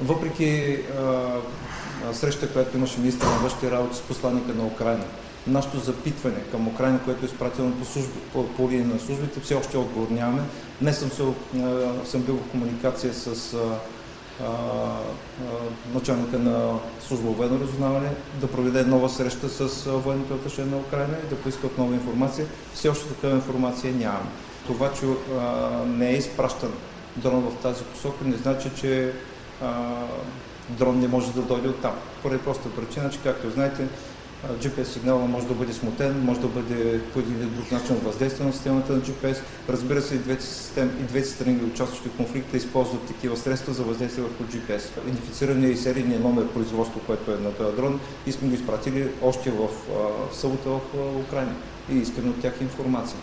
Въпреки среща, която имаше министър на външните работи с посланника на Украйна, нашето запитване към Украйна, което е изпратено по линия на службите, все още отговор нямаме. Днес съм бил в комуникация с началника на служба военно разузнаване да проведе нова среща с военните аташе на Украйна и да поискат нова информация. Все още такава информация нямаме. Това, че не е изпращан дрон в тази посока, не значи, че дрон не може да дойде оттам. Поради проста причина, че, както знаете, GPS сигнала може да бъде смутен, може да бъде по един или друг начин въздействие на системата на GPS. Разбира се, и двете страни, участващи в конфликта, използват такива средства за въздействие върху GPS. Идентифицирания и серийния номер производство, което е на този дрон, и сме го изпратили още в събота в Украйна и искаме от тях информация.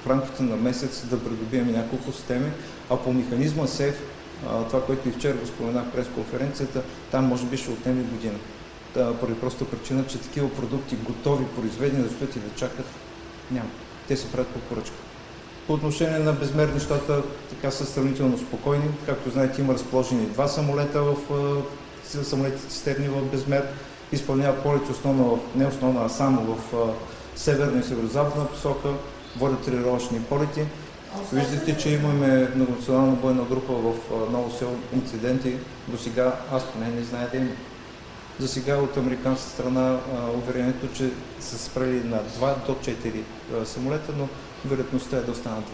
В рамките на месец да придобием няколко системи, а по механизма SAFE, това, което и вчера го споменах през конференцията, там може би ще отнеме година. Поради проста причина, че такива продукти, готови, произведени, да стоят и да чакат, няма. Те се правят по поръчка. По отношение на Безмер, нещата така са сравнително спокойни. Както знаете, има разположени 2 самолета в самолетите цистерни в Безмер. Изпълняват полети не основно, а само в северна и северо-западна посока. Водят тренировъчни полети. Виждате, че имаме многонационална бойна група в Ново село. Инциденти до сега аз поне не зная да има. За сега от американската страна уверението, че са спрели на 2 до 4 самолета, но вероятността е да останат 2.